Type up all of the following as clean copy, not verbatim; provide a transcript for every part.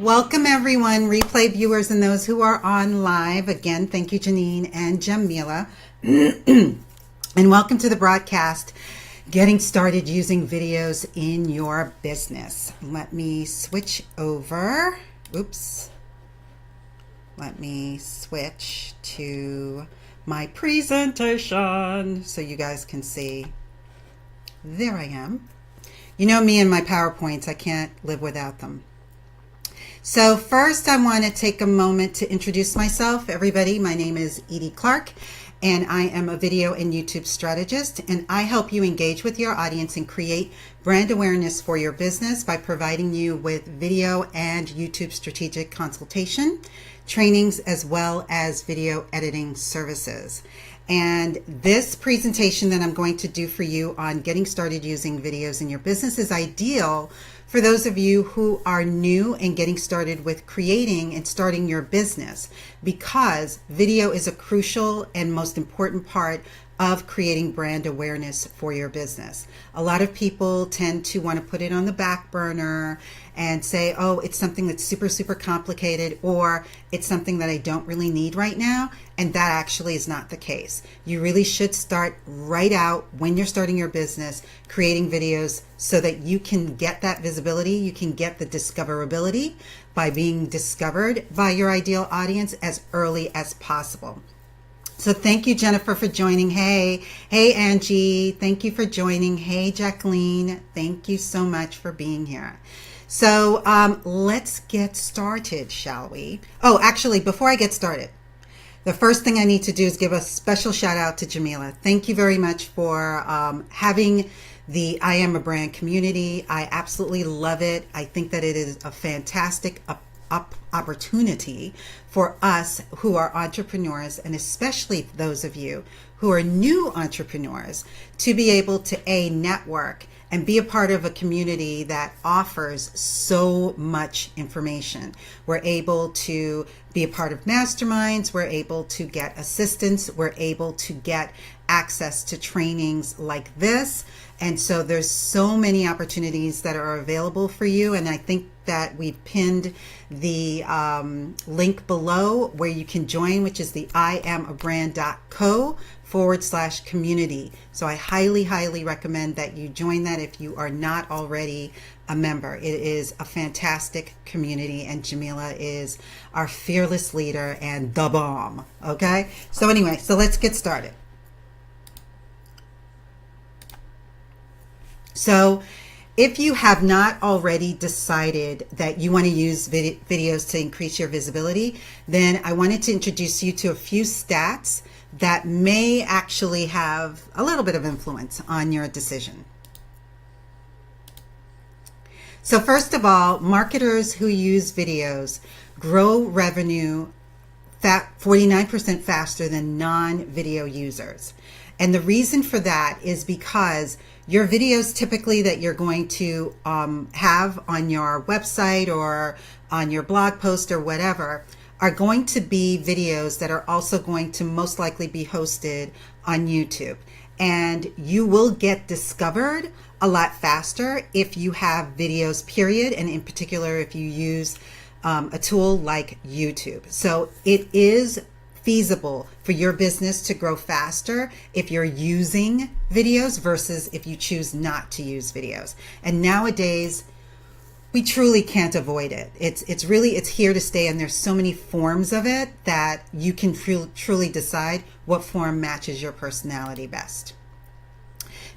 Welcome everyone, replay viewers and those who are on live. Again, thank you Janine and Jamila. And welcome to the broadcast, Getting Started Using Videos in Your Business. Let me switch over. Oops. Let me switch to my presentation so you guys can see. There I am. You know me and my PowerPoints, I can't live without them. So first I want to take a moment to introduce myself. Everybody, my name is Edie Clarke and I am a video and YouTube strategist, and I help you engage with your audience and create brand awareness for your business by providing you with video and YouTube strategic consultation, trainings, as well as video editing services. And this presentation that I'm going to do for you on getting started using videos in your business is ideal for those of you who are new and getting started with creating and starting your business, because video is a crucial and most important part of creating brand awareness for your business. A lot of people tend to want to put it on the back burner and say, oh, it's something that's super complicated, or it's something that I don't really need right now. And that actually is not the case. You really should start right out when you're starting your business, creating videos so that you can get that visibility, you can get the discoverability by being discovered by your ideal audience as early as possible. So thank you, Jennifer, for joining. Hey, Angie, thank you for joining. Hey, Jacqueline, thank you so much for being here. So let's get started, shall we? Oh, actually, before I get started, the first thing I need to do is give a special shout out to Jamila. Thank you very much for having the I Am a Brand community. I absolutely love it. I think that it is a fantastic opportunity for us who are entrepreneurs, and especially those of you who are new entrepreneurs, to be able to network and be a part of a community that offers so much information. We're able to be a part of masterminds, we're able to get assistance, we're able to get access to trainings like this. And so there's so many opportunities that are available for you. And I think that we've pinned the link below where you can join, which is the iamabrand.co/community. So I highly recommend that you join that if you are not already a member. It is a fantastic community, and Jamila is our fearless leader and the bomb. Okay, so anyway, so let's get started. So if you have not already decided that you want to use videos to increase your visibility, then I wanted to introduce you to a few stats that may actually have a little bit of influence on your decision. So first of all, marketers who use videos grow revenue 49% faster than non-video users. And the reason for that is because your videos typically that you're going to have on your website or on your blog post or whatever are going to be videos that are also going to most likely be hosted on YouTube. And you will get discovered a lot faster if you have videos, period, and in particular if you use a tool like YouTube. So it is feasible for your business to grow faster if you're using videos versus if you choose not to use videos. And nowadays, we truly can't avoid it. It's here to stay, and there's so many forms of it that you can truly decide what form matches your personality best.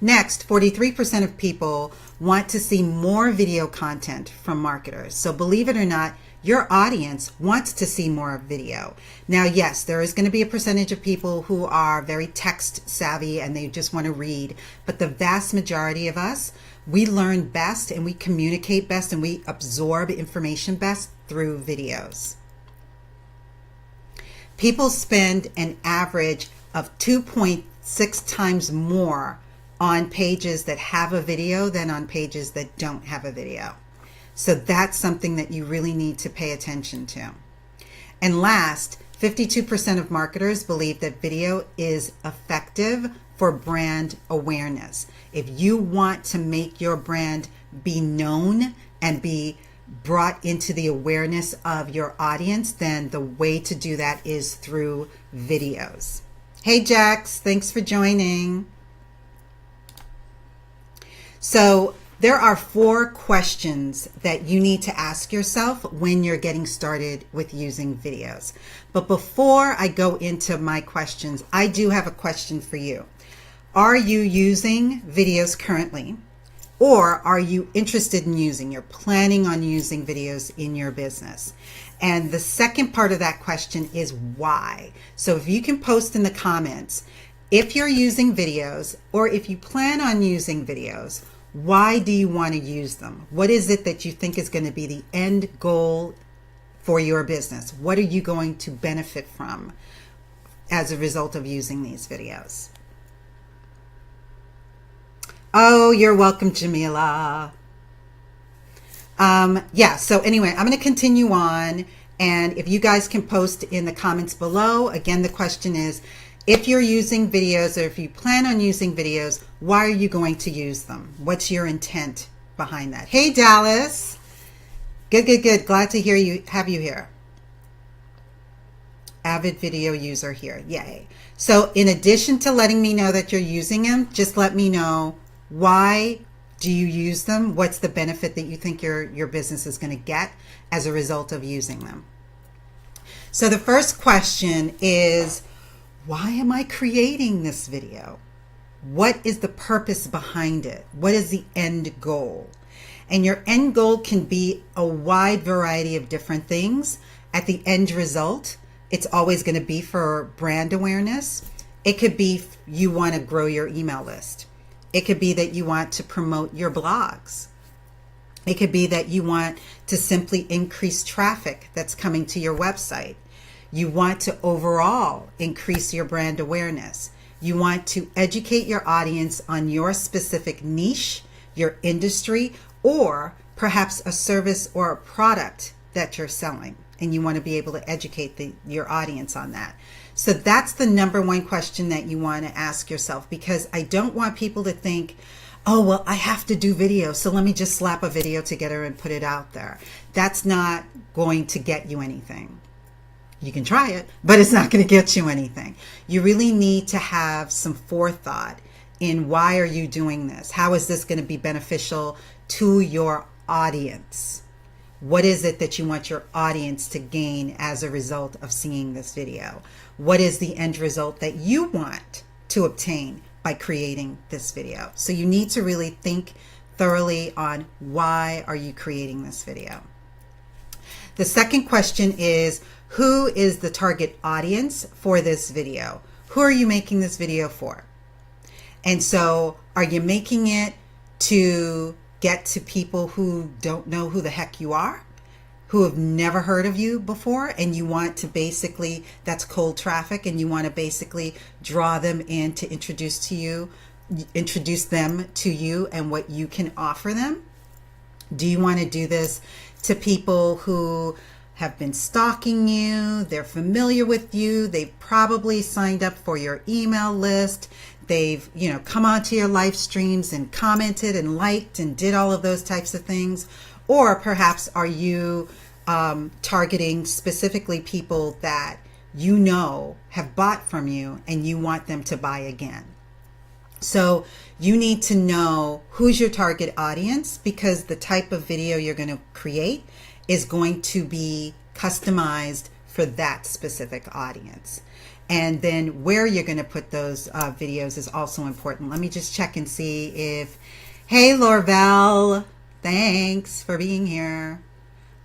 Next, 43% of people want to see more video content from marketers. So believe it or not, your audience wants to see more video. Now, yes, there is going to be a percentage of people who are very text savvy and they just want to read, but the vast majority of us, we learn best and we communicate best and we absorb information best through videos. People spend an average of 2.6 times more on pages that have a video than on pages that don't have a video. So that's something that you really need to pay attention to. And last, 52% of marketers believe that video is effective for brand awareness. If you want to make your brand be known and be brought into the awareness of your audience, then the way to do that is through videos. Hey Jax, thanks for joining. So there are 4 questions that you need to ask yourself when you're getting started with using videos. But before I go into my questions, I do have a question for you. Are you using videos currently? Or are you interested in you're planning on using videos in your business? And the second part of that question is why. So if you can post in the comments, if you're using videos or if you plan on using videos, why do you want to use them? What is it that you think is going to be the end goal for your business? What are you going to benefit from as a result of using these videos? Oh, you're welcome, Jamila. So anyway, I'm going to continue on. And if you guys can post in the comments below, again, the question is, if you're using videos or if you plan on using videos, why are you going to use them? What's your intent behind that? Hey, Dallas. Good. Glad to have you here. Avid video user here. Yay. So in addition to letting me know that you're using them, just let me know, why do you use them? What's the benefit that you think your business is going to get as a result of using them? So the first question is, why am I creating this video? What is the purpose behind it? What is the end goal? And your end goal can be a wide variety of different things. At the end result, it's always going to be for brand awareness. It could be you want to grow your email list. It could be that you want to promote your blogs. It could be that you want to simply increase traffic that's coming to your website. You want to overall increase your brand awareness. You want to educate your audience on your specific niche, your industry, or perhaps a service or a product that you're selling, and you want to be able to educate your audience on that. So that's the number one question that you want to ask yourself, because I don't want people to think, oh, well, I have to do video, so let me just slap a video together and put it out there. That's not going to get you anything. You can try it, but it's not going to get you anything. You really need to have some forethought in why are you doing this? How is this going to be beneficial to your audience? What is it that you want your audience to gain as a result of seeing this video? What is the end result that you want to obtain by creating this video? So you need to really think thoroughly on why are you creating this video. The second question is, who is the target audience for this video? Who are you making this video for? And so are you making it to get to people who don't know who the heck you are, who have never heard of you before, and you want to basically, that's cold traffic, and you want to basically draw them in to introduce them to you and what you can offer them? Do you want to do this to people who have been stalking you, they're familiar with you, they've probably signed up for your email list, they've come onto your live streams and commented and liked and did all of those types of things? Or perhaps are you targeting specifically people that you know have bought from you and you want them to buy again? So you need to know who's your target audience, because the type of video you're going to create is going to be customized for that specific audience. And then where you're going to put those videos is also important. Let me just check and see if, hey, Lorvel, thanks for being here.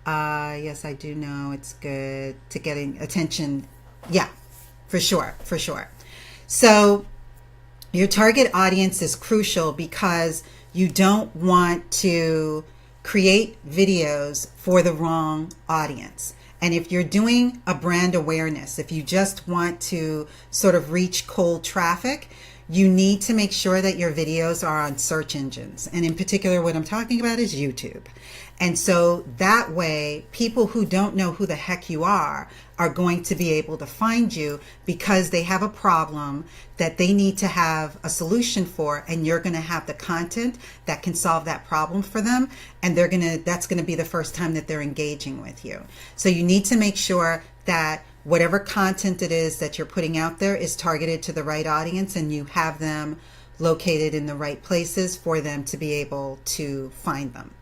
Yes, I do know it's good to getting attention. Yeah, for sure. So your target audience is crucial, because you don't want to create videos for the wrong audience. And if you're doing a brand awareness, if you just want to sort of reach cold traffic, you need to make sure that your videos are on search engines. And in particular, what I'm talking about is YouTube. And so that way, people who don't know who the heck you are going to be able to find you because they have a problem that they need to have a solution for, and you're going to have the content that can solve that problem for them, and that's going to be the first time that they're engaging with you. So you need to make sure that whatever content it is that you're putting out there is targeted to the right audience, and you have them located in the right places for them to be able to find them.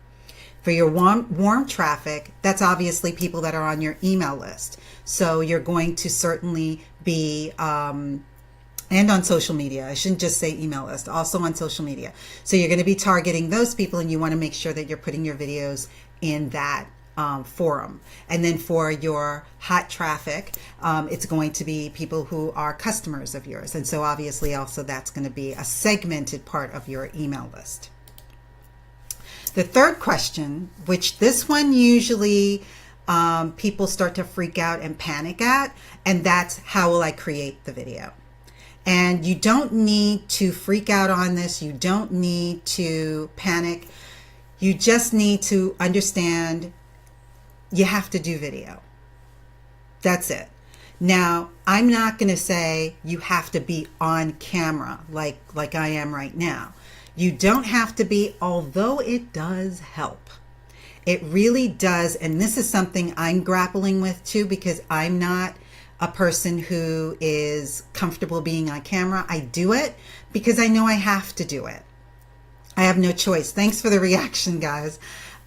For your warm traffic, that's obviously people that are on your email list. So you're going to certainly be, and on social media, I shouldn't just say email list, also on social media. So you're going to be targeting those people, and you want to make sure that you're putting your videos in that forum. And then for your hot traffic, it's going to be people who are customers of yours. And so obviously also that's going to be a segmented part of your email list. The third question, which this one usually people start to freak out and panic at, and that's how will I create the video? And you don't need to freak out on this. You don't need to panic. You just need to understand you have to do video. That's it. Now, I'm not going to say you have to be on camera like I am right now. You don't have to be, although it does help. It really does. And this is something I'm grappling with too, because I'm not a person who is comfortable being on camera. I do it because I know I have to do it. I have no choice. Thanks for the reaction, guys.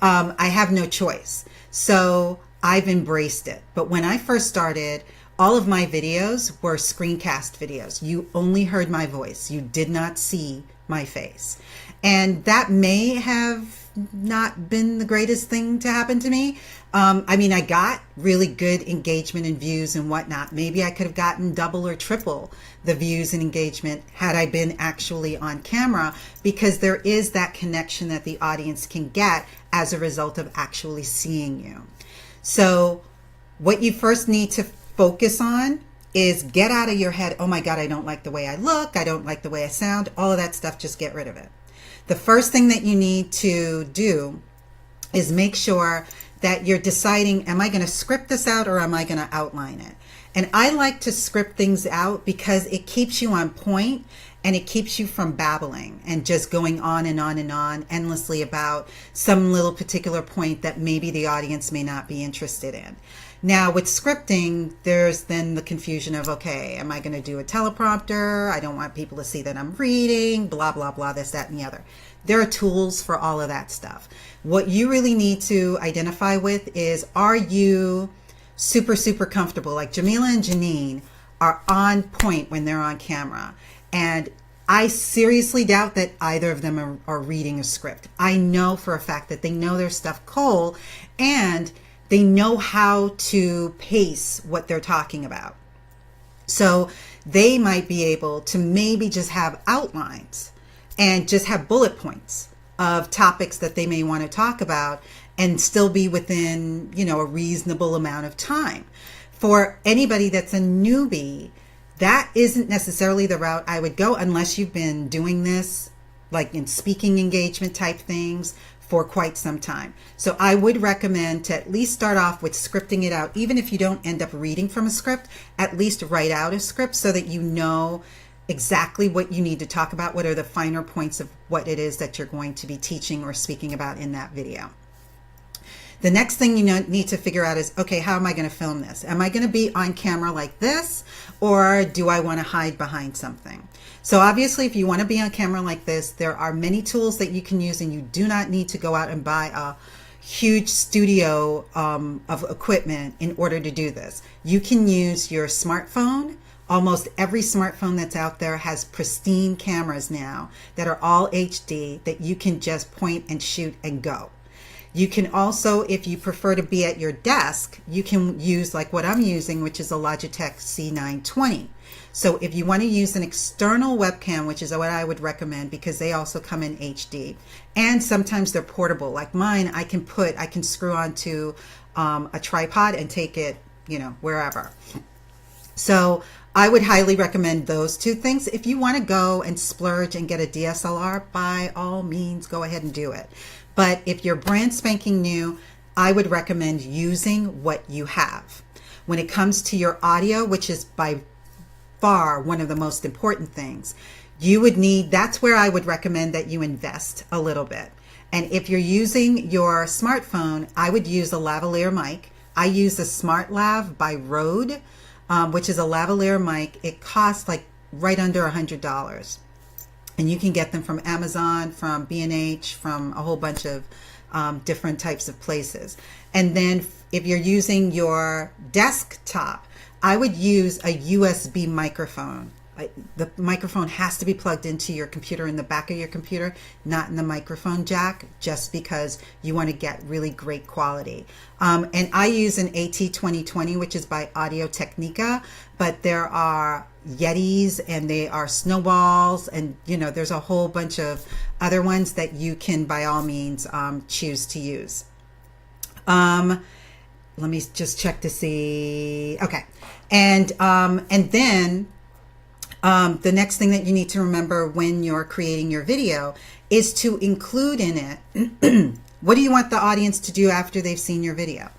I have no choice. So I've embraced it. But when I first started, all of my videos were screencast videos. You only heard my voice. You did not see my face. And that may have not been the greatest thing to happen to me. I got really good engagement and views and whatnot. Maybe I could have gotten double or triple the views and engagement had I been actually on camera, because there is that connection that the audience can get as a result of actually seeing you. So what you first need to focus on is get out of your head, oh my God, I don't like the way I look, I don't like the way I sound, all of that stuff, just get rid of it. The first thing that you need to do is make sure that you're deciding, am I going to script this out or am I going to outline it? And I like to script things out because it keeps you on point and it keeps you from babbling and just going on and on and on endlessly about some little particular point that maybe the audience may not be interested in. Now with scripting, there's then the confusion of, okay, am I going to do a teleprompter? I don't want people to see that I'm reading, blah, blah, blah, this, that, and the other. There are tools for all of that stuff. What you really need to identify with is, are you super, super comfortable? Like Jamila and Janine are on point when they're on camera. And I seriously doubt that either of them are reading a script. I know for a fact that they know their stuff cold, and they know how to pace what they're talking about. So they might be able to maybe just have outlines and just have bullet points of topics that they may want to talk about and still be within, a reasonable amount of time. For anybody that's a newbie, that isn't necessarily the route I would go unless you've been doing this, like in speaking engagement type things, for quite some time. So I would recommend to at least start off with scripting it out. Even if you don't end up reading from a script, at least write out a script so that you know exactly what you need to talk about, what are the finer points of what it is that you're going to be teaching or speaking about in that video. The next thing you need to figure out is, okay, how am I going to film this? Am I going to be on camera like this, or do I want to hide behind something? So obviously, if you want to be on camera like this, there are many tools that you can use, and you do not need to go out and buy a huge studio of equipment in order to do this. You can use your smartphone. Almost every smartphone that's out there has pristine cameras now that are all HD that you can just point and shoot and go. You can also, if you prefer to be at your desk, you can use like what I'm using, which is a Logitech C920. So if you want to use an external webcam, which is what I would recommend because they also come in HD, and sometimes they're portable. Like mine, I can screw onto a tripod and take it, wherever. So I would highly recommend those two things. If you want to go and splurge and get a DSLR, by all means, go ahead and do it. But if you're brand spanking new, I would recommend using what you have. When it comes to your audio, which is by far one of the most important things, you would need, that's where I would recommend that you invest a little bit. And if you're using your smartphone, I would use a lavalier mic. I use a Smart Lav by Rode, which is a lavalier mic. It costs like right under $100. And you can get them from Amazon, from B&H, from a whole bunch of different types of places. And then if you're using your desktop, I would use a USB microphone. The microphone has to be plugged into your computer in the back of your computer, not in the microphone jack, just because you want to get really great quality. And I use an AT2020, which is by Audio Technica, but there are Yetis and they are Snowballs, and there's a whole bunch of other ones that you can by all means choose to use. Let me just check to see. Okay. And then the next thing that you need to remember when you're creating your video is to include in it, what do you want the audience to do after they've seen your video?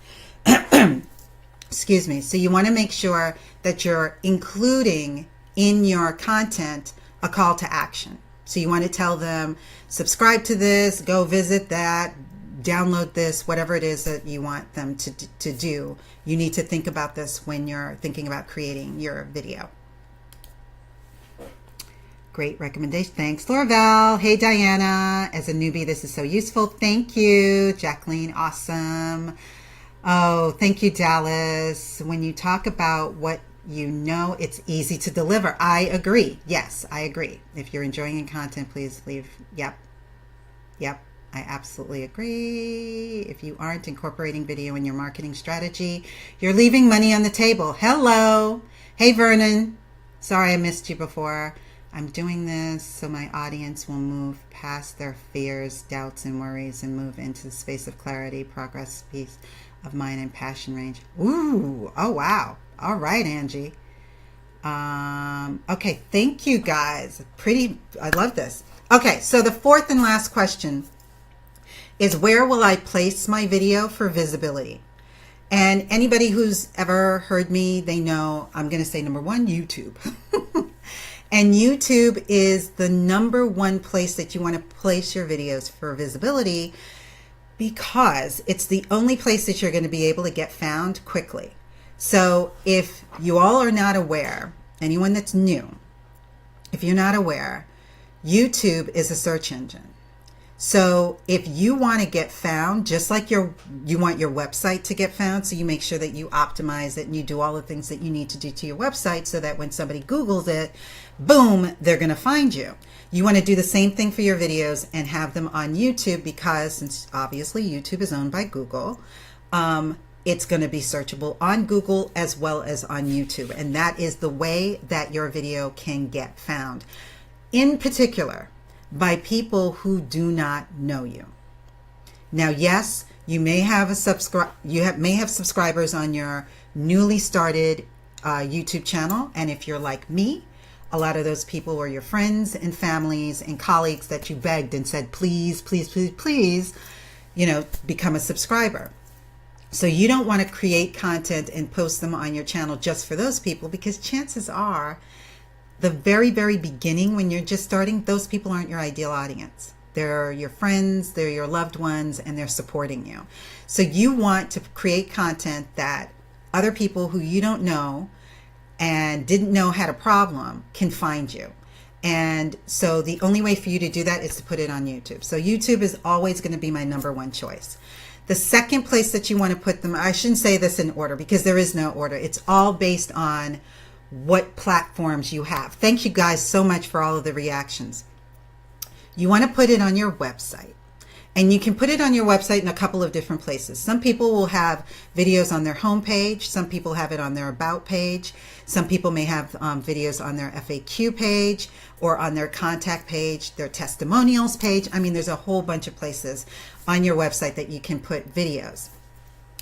Excuse me. So you want to make sure that you're including in your content a call to action. So you want to tell them, subscribe to this, go visit that, download this, whatever it is that you want them to do. You need to think about this when you're thinking about creating your video. Great recommendation. Thanks, Laura. Hey, Diana. As a newbie, this is so useful. Thank you. Jacqueline, awesome. Oh, thank you, Dallas. When you talk about what you know, it's easy to deliver. I agree. Yes, I agree. If you're enjoying your content, please leave. Yep. I absolutely agree. If you aren't incorporating video in your marketing strategy, you're leaving money on the table. Hello. Hey, Vernon. Sorry I missed you before. I'm doing this so my audience will move past their fears, doubts, and worries and move into the space of clarity, progress, peace of mind, and passion range. Ooh, oh, wow. All right, Angie. Okay, thank you, guys. I love this. Okay, so the fourth and last question is, where will I place my video for visibility? And anybody who's ever heard me, they know I'm going to say number one, YouTube. And YouTube is the number one place that you want to place your videos for visibility, because it's the only place that you're going to be able to get found quickly. So if you all are not aware, anyone that's new, if you're not aware, YouTube is a search engine. So if you want to get found, just like you want your website to get found, so you make sure that you optimize it and you do all the things that you need to do to your website so that when somebody Googles it, boom, they're going to find you. You want to do the same thing for your videos and have them on YouTube, because since obviously YouTube is owned by Google, it's going to be searchable on Google as well as on YouTube. And that is the way that your video can get found. In particular, by people who do not know you. Now, yes, you may have may have subscribers on your newly started YouTube channel, and if you're like me, a lot of those people were your friends and families and colleagues that you begged and said, please, please, please, please, become a subscriber. So you don't want to create content and post them on your channel just for those people, because chances are, the very, very beginning, when you're just starting, those people aren't your ideal audience. They're your friends, they're your loved ones, and they're supporting you. So you want to create content that other people who you don't know and didn't know had a problem can find you. And so the only way for you to do that is to put it on YouTube. So YouTube is always going to be my number one choice. The second place that you want to put them, I shouldn't say this in order because there is no order. It's all based on what platforms you have. Thank you guys so much for all of the reactions. You want to put it on your website. And you can put it on your website in a couple of different places. Some people will have videos on their homepage. Some people have it on their about page. Some people may have videos on their FAQ page or on their contact page, their testimonials page. I mean, there's a whole bunch of places on your website that you can put videos.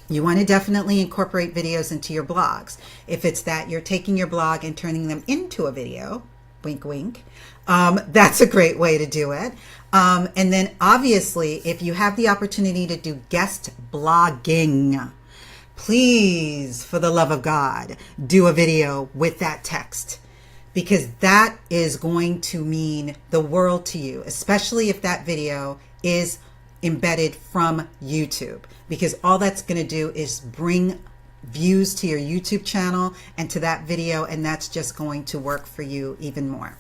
You want to definitely incorporate videos into your blogs. If it's that you're taking your blog and turning them into a video, wink, wink, that's a great way to do it. And then obviously, if you have the opportunity to do guest blogging, please, for the love of God, do a video with that text, because that is going to mean the world to you, especially if that video is embedded from YouTube, because all that's going to do is bring views to your YouTube channel and to that video, and that's just going to work for you even more.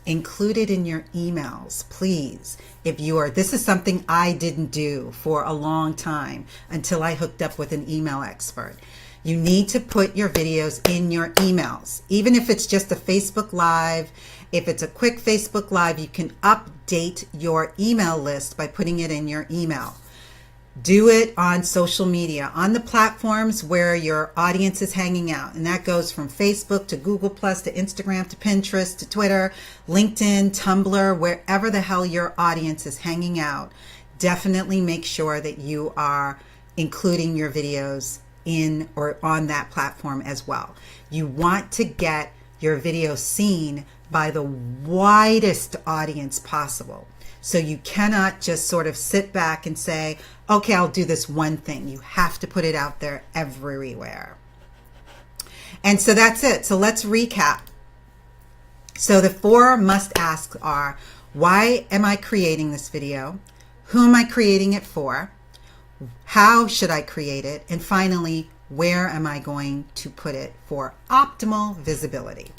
Include it in your emails, please. If you are, this is something I didn't do for a long time until I hooked up with an email expert. You need to put your videos in your emails, even if it's just a Facebook Live. If it's a quick Facebook Live, you can update your email list by putting it in your email. Do it on social media, on the platforms where your audience is hanging out. And that goes from Facebook to Google Plus to Instagram to Pinterest to Twitter, LinkedIn, Tumblr, wherever the hell your audience is hanging out. Definitely make sure that you are including your videos in or on that platform as well. You want to get your video seen by the widest audience possible. So you cannot just sort of sit back and say, okay, I'll do this one thing. You have to put it out there everywhere. And so that's it. So let's recap. So the 4 must asks are, why am I creating this video? Who am I creating it for? How should I create it? And finally, where am I going to put it for optimal visibility?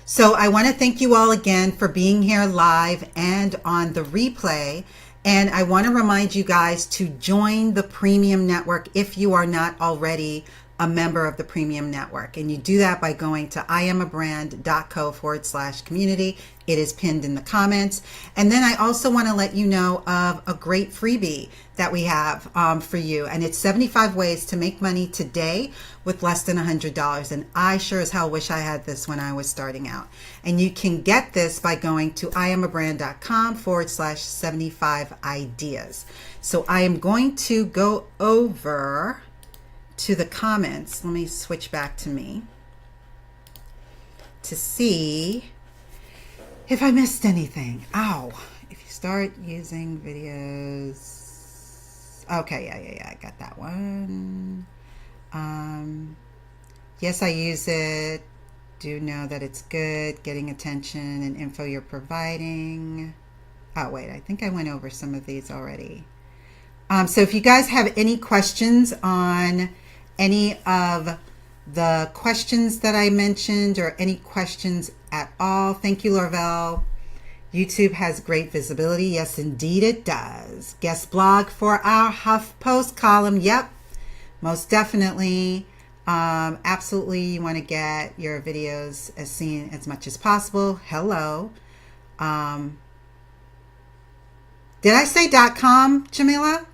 So I want to thank you all again for being here live and on the replay. And I want to remind you guys to join the Premium Network if you are not already a member of the Premium Network. And you do that by going to iamabrand.co/community. It is pinned in the comments. And then I also want to let you know of a great freebie that we have for you. And it's 75 ways to make money today with less than $100. And I sure as hell wish I had this when I was starting out. And you can get this by going to iamabrand.com/75 ideas. So I am going to go over to the comments. Let me switch back to me to see if I missed anything. Ow. If you start using videos. Okay, yeah, I got that one. Yes, I use it. Do know that it's good. Getting attention and info you're providing. Oh, wait, I think I went over some of these already. So if you guys have any questions on any of the questions that I mentioned or any questions at all, thank you, Lorvel. YouTube has great visibility. Yes, indeed it does. Guest blog for our HuffPost column. Yep, most definitely. Absolutely, you want to get your videos as seen as much as possible. Hello. Did I say .com, Jamila?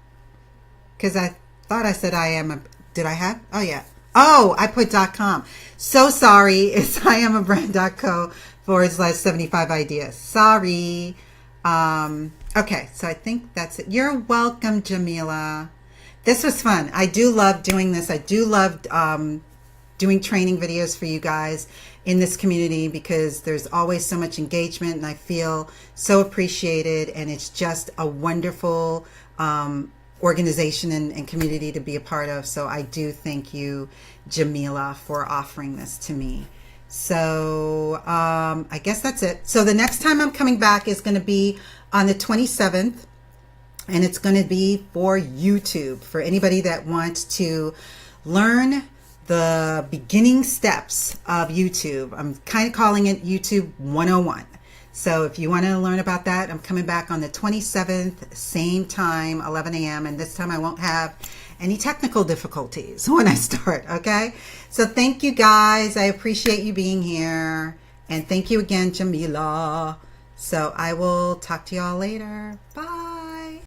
Because I thought I said I am a... Did I have? Oh, yeah. Oh, I put .com. So sorry. It's iamabrand.co/75 ideas. Sorry. Okay, so I think that's it. You're welcome, Jamila. This was fun. I do love doing this. I do love doing training videos for you guys in this community because there's always so much engagement and I feel so appreciated, and it's just a wonderful organization and community to be a part of. So I do thank you, Jamila, for offering this to me. So I guess that's it. So the next time I'm coming back is going to be on the 27th, and it's going to be for YouTube, for anybody that wants to learn the beginning steps of YouTube. I'm kind of calling it YouTube 101. So if you want to learn about that, I'm coming back on the 27th, same time, 11 a.m. And this time I won't have any technical difficulties when I start, okay? So thank you guys. I appreciate you being here. And thank you again, Jamila. So I will talk to y'all later. Bye.